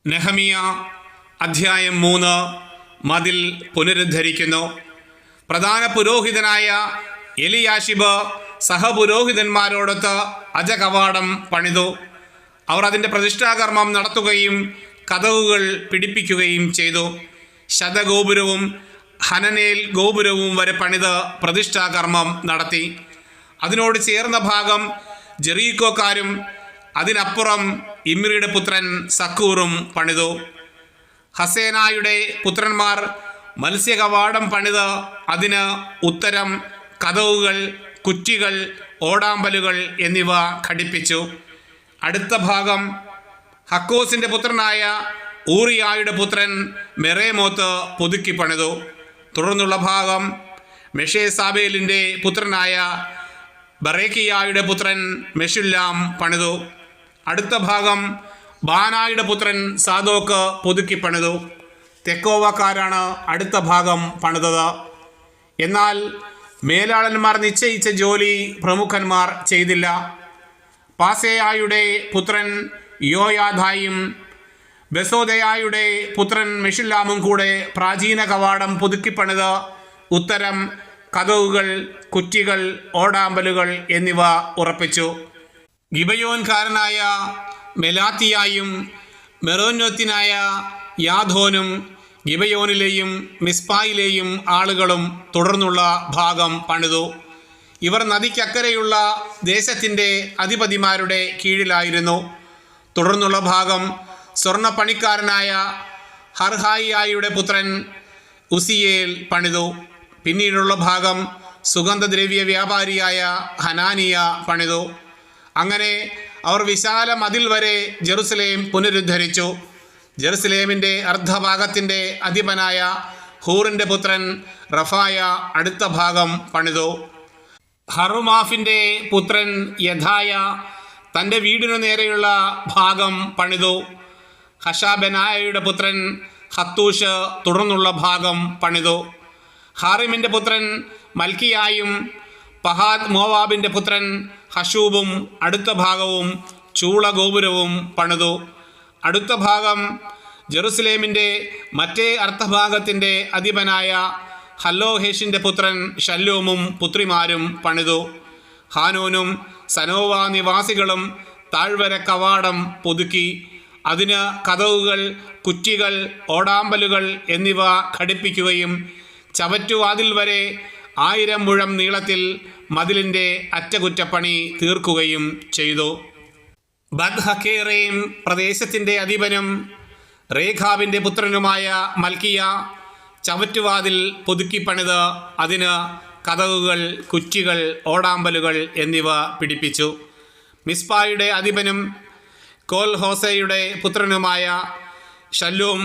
നെഹമിയ അധ്യായം 3 മതിൽ പുനരുദ്ധരിക്കുന്നു. പ്രധാന പുരോഹിതനായ എലിയാശിബ് സഹപുരോഹിതന്മാരോടൊത്ത് അജകവാടം പണിതു. അവർ അതിൻ്റെ പ്രതിഷ്ഠാകർമ്മം നടത്തുകയും കതകുകൾ പിടിപ്പിക്കുകയും ചെയ്തു. ശതഗോപുരവും ഹനനേൽ ഗോപുരവും വരെ പണിത് പ്രതിഷ്ഠാകർമ്മം നടത്തി. അതിനോട് ചേർന്ന ഭാഗം ജെറീക്കോക്കാരും അതിനപ്പുറം ഇമ്രിയുടെ പുത്രൻ സക്കൂറും പണിതു. ഹസേനായുടെ പുത്രന്മാർ മത്സ്യകവാടം പണിത് അതിന് ഉത്തരം, കതവുകൾ, കുറ്റികൾ, ഓടാമ്പലുകൾ എന്നിവ ഘടിപ്പിച്ചു. അടുത്ത ഭാഗം ഹക്കോസിൻ്റെ പുത്രനായ ഊറിയായുടെ പുത്രൻ മെറേമോത്ത് പുതുക്കി പണിതു. തുടർന്നുള്ള ഭാഗം മെഷേസാബേലിൻ്റെ പുത്രനായ ബറേക്കിയായുടെ പുത്രൻ മെഷുല്ലാം പണിതു. അടുത്ത ഭാഗം ബാനായുടെ പുത്രൻ സാദോക്ക് പുതുക്കി പണിതു. തെക്കോവക്കാരാണ് അടുത്ത ഭാഗം പണിതത്. എന്നാൽ മേലാളന്മാർ നിശ്ചയിച്ച ജോലി പ്രമുഖന്മാർ ചെയ്തില്ല. പാസേയായുടെ പുത്രൻ യോയാദായും ബെസോദയായുടെ പുത്രൻ മെഷുല്ലാമും കൂടെ പ്രാചീന കവാടം പുതുക്കിപ്പണിത് ഉത്തരം, കതവുകൾ, കുറ്റികൾ, ഓടാമ്പലുകൾ എന്നിവ ഉറപ്പിച്ചു. ഗിബയോൻകാരനായ മെലാത്തിയായും മെറോനോത്തിനായ യാധോനും ഗിബയോനിലെയും മിസ്പായിലെയും ആളുകളും തുടർന്നുള്ള ഭാഗം പണിതു. ഇവർ നദിക്കക്കരെയുള്ള ദേശത്തിൻ്റെ അധിപതിമാരുടെ കീഴിലായിരുന്നു. തുടർന്നുള്ള ഭാഗം സ്വർണ്ണപ്പണിക്കാരനായ ഹർഹായിയായുടെ പുത്രൻ ഉസിയേൽ പണിതു. പിന്നീടുള്ള ഭാഗം സുഗന്ധദ്രവ്യ വ്യാപാരിയായ ഹനാനിയ പണിതു. അങ്ങനെ അവർ വിശാല മതിൽ വരെ ജെറുസലേം പുനരുദ്ധരിച്ചു. ജെറുസലേമിൻ്റെ അർദ്ധഭാഗത്തിൻ്റെ അധിപനായ ഹൂറിൻ്റെ പുത്രൻ റഫായ അടുത്ത ഭാഗം പണിതു. ഹറുമാഫിൻ്റെ പുത്രൻ യഥായ തൻ്റെ വീടിനു നേരെയുള്ള ഭാഗം പണിതു. ഹഷാബെനായയുടെ പുത്രൻ ഹത്തൂഷ് തുടർന്നുള്ള ഭാഗം പണിതു. ഹാറിമിൻ്റെ പുത്രൻ മൽക്കിയായും പഹാദ് മോവാബിൻ്റെ പുത്രൻ ഹഷൂബും അടുത്ത ഭാഗവും ചൂള ഗോപുരവും പണിതു. അടുത്ത ഭാഗം ജെറുസലേമിൻ്റെ മറ്റേ അർത്ഥഭാഗത്തിൻ്റെ അധിപനായ ഹല്ലോഹേഷിൻ്റെ പുത്രൻ ശല്ലൂമും പുത്രിമാരും പണിതു. ഹാനോനും സനോവ നിവാസികളും താഴ്വര കവാടം പുതുക്കി. അതിന് കതവുകൾ, കുറ്റികൾ, ഓടാമ്പലുകൾ എന്നിവ ഘടിപ്പിക്കുകയും ചവറ്റുവാതിൽ വരെ 1000 മുഴം നീളത്തിൽ മതിലിൻ്റെ അറ്റകുറ്റപ്പണി തീർക്കുകയും ചെയ്തു. ബദ്ഹക്കേറേം പ്രദേശത്തിൻ്റെ അധിപനും റേഖാബിൻ്റെ പുത്രനുമായ മൽക്കിയ ചവറ്റുവാതിൽ പുതുക്കിപ്പണിത് അതിന് കതകുകൾ, കുറ്റികൾ, ഓടാമ്പലുകൾ എന്നിവ പിടിപ്പിച്ചു. മിസ്പായുടെ അധിപനും കോൽഹോസയുടെ പുത്രനുമായ ശല്ലൂം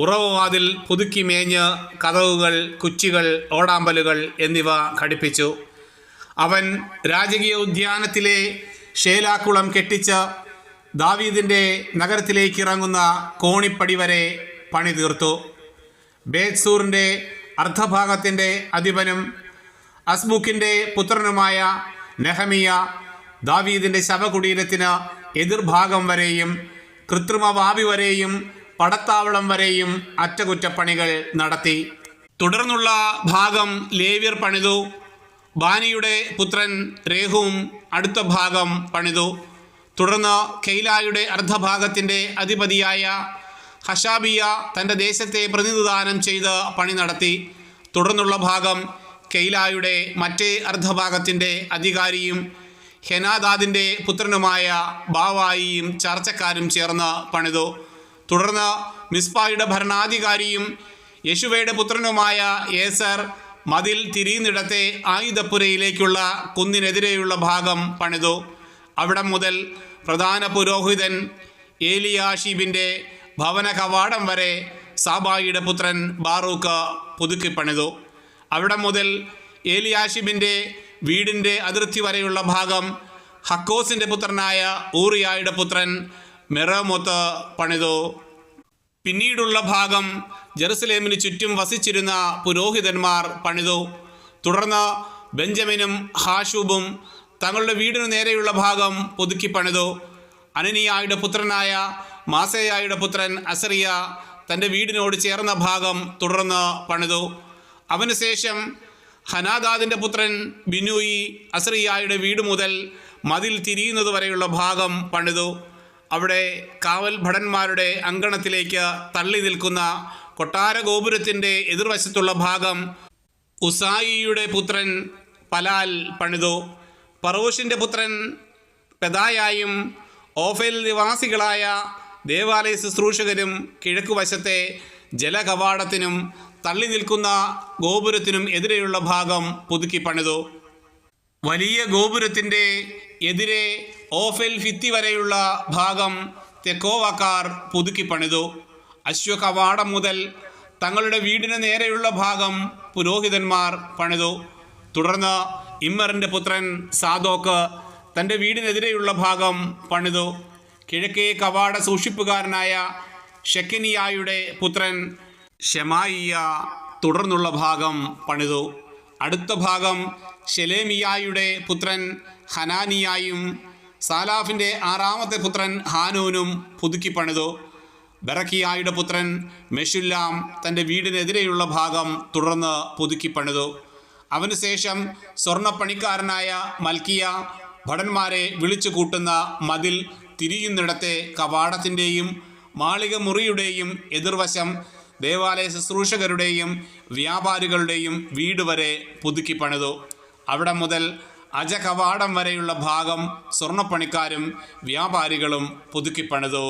ഉറവുവാതിൽ പുതുക്കി മേഞ്ഞ് കതവുകൾ, കുറ്റികൾ, ഓടാമ്പലുകൾ എന്നിവ ഘടിപ്പിച്ചു. അവൻ രാജകീയ ഉദ്യാനത്തിലെ ഷേലാക്കുളം കെട്ടിച്ച് ദാവീദിൻ്റെ നഗരത്തിലേക്ക് ഇറങ്ങുന്ന കോണിപ്പടി വരെ പണി തീർത്തു. ബേത്സൂറിൻ്റെ അർദ്ധഭാഗത്തിൻ്റെ അധിപനും അസ്മുക്കിൻ്റെ പുത്രനുമായ നെഹമിയ ദാവീദിൻ്റെ ശവകുടീരത്തിന് എതിർഭാഗം വരെയും കൃത്രിമവാവി വരെയും പടത്താവളം വരെയും അറ്റകുറ്റപ്പണികൾ നടത്തി. തുടർന്നുള്ള ഭാഗം ലേവ്യർ പണിതു. ബാനിയുടെ പുത്രൻ രേഹുവും അടുത്ത ഭാഗം പണിതു. തുടർന്ന് കെയിലായുടെ അർദ്ധഭാഗത്തിൻ്റെ അധിപതിയായ ഹഷാബിയ തൻ്റെ ദേശത്തെ പ്രതിനിധാനം ചെയ്ത് പണി നടത്തി. തുടർന്നുള്ള ഭാഗം കെയിലായുടെ മറ്റേ അർദ്ധഭാഗത്തിൻ്റെ അധികാരിയും ഹെനാദാദിൻ്റെ പുത്രനുമായ ബാവായിയും ചർച്ചക്കാരും ചേർന്ന് പണിതു. തുടർന്ന് മിസ്പായുടെ ഭരണാധികാരിയും യശുവയുടെ പുത്രനുമായ ഏസർ മതിൽ തിരിയുന്നിടത്തെ ആയുധപ്പുരയിലേക്കുള്ള കുന്നിനെതിരെയുള്ള ഭാഗം പണിതു. അവിടം മുതൽ പ്രധാന പുരോഹിതൻ ഏലിയാഷിബിൻ്റെ ഭവന കവാടം വരെ സാബായിയുടെ പുത്രൻ ബാറൂക്ക് പുതുക്കി പണിതു. അവിടം മുതൽ ഏലിയാഷിബിൻ്റെ വീടിൻ്റെ അതിർത്തി വരെയുള്ള ഭാഗം ഹക്കോസിൻ്റെ പുത്രനായ ഊറിയായുടെ പുത്രൻ മെറേമോത്ത് പണിതു. പിന്നീടുള്ള ഭാഗം ജെറുസലേമിന് ചുറ്റും വസിച്ചിരുന്ന പുരോഹിതന്മാർ പണിതു. തുടർന്ന് ബെഞ്ചമിനും ഹാഷൂബും തങ്ങളുടെ വീടിനു നേരെയുള്ള ഭാഗം പുതുക്കി പണിതു. അനനിയായുടെ പുത്രനായ മാസേയായുടെ പുത്രൻ അസറിയ തൻ്റെ വീടിനോട് ചേർന്ന ഭാഗം തുടർന്ന് പണിതു. അവനുശേഷം ഹനാദാദിൻ്റെ പുത്രൻ ബിനൂയി അസറിയായുടെ വീട് മുതൽ മതിൽ തിരിയുന്നതുവരെയുള്ള ഭാഗം പണിതു. അവിടെ കാവൽ ഭടന്മാരുടെ അങ്കണത്തിലേക്ക് തള്ളി നിൽക്കുന്ന കൊട്ടാര ഗോപുരത്തിൻ്റെ എതിർവശത്തുള്ള ഭാഗം ഉസായിയുടെ പുത്രൻ പലാൽ പണിതു. പറോഷിൻ്റെ പുത്രൻ പെദായായും ഓഫേൽ നിവാസികളായ ദേവാലയ ശുശ്രൂഷകരും കിഴക്കുവശത്തെ ജലകവാടത്തിനും തള്ളി നിൽക്കുന്ന ഗോപുരത്തിനും എതിരെയുള്ള ഭാഗം പുതുക്കി പണിതു. വലിയ ഗോപുരത്തിൻ്റെ എതിരെ ഓഫേൽ ഭിത്തി വരെയുള്ള ഭാഗം തെക്കോവക്കാർ പുതുക്കി പണിതു. അശ്വകവാടം മുതൽ തങ്ങളുടെ വീടിന് നേരെയുള്ള ഭാഗം പുരോഹിതന്മാർ പണിതു. തുടർന്ന് ഇമ്മറിൻ്റെ പുത്രൻ സാദോക്ക് തൻ്റെ വീടിനെതിരെയുള്ള ഭാഗം പണിതു. കിഴക്കേ കവാട സൂക്ഷിപ്പുകാരനായ ഷെക്കനിയായുടെ പുത്രൻ ഷെമായിയ തുടർന്നുള്ള ഭാഗം പണിതു. അടുത്ത ഭാഗം ഷെലേമിയായുടെ പുത്രൻ ഹനാനിയായും സാലാഫിൻ്റെ 6-ാമത്തെ പുത്രൻ ഹാനൂനും പുതുക്കി പണിതു. ബെറക്കിയായുടെ പുത്രൻ മെഷുല്ലാം തൻ്റെ വീടിനെതിരെയുള്ള ഭാഗം തുടർന്ന് പുതുക്കി പണിതു. അവനുശേഷം സ്വർണ്ണപ്പണിക്കാരനായ മൽക്കിയ ഭടന്മാരെ വിളിച്ചു കൂട്ടുന്ന മതിൽ തിരിയുന്നിടത്തെ കവാടത്തിൻ്റെയും മാളിക മുറിയുടെയും എതിർവശം ദേവാലയ ശുശ്രൂഷകരുടെയും വ്യാപാരികളുടെയും വീട് വരെ പുതുക്കി പണിതു. അവിടെ മുതൽ അജകവാടം വരെയുള്ള ഭാഗം സ്വർണ്ണപ്പണിക്കാരും വ്യാപാരികളും പുതുക്കി പണിതു.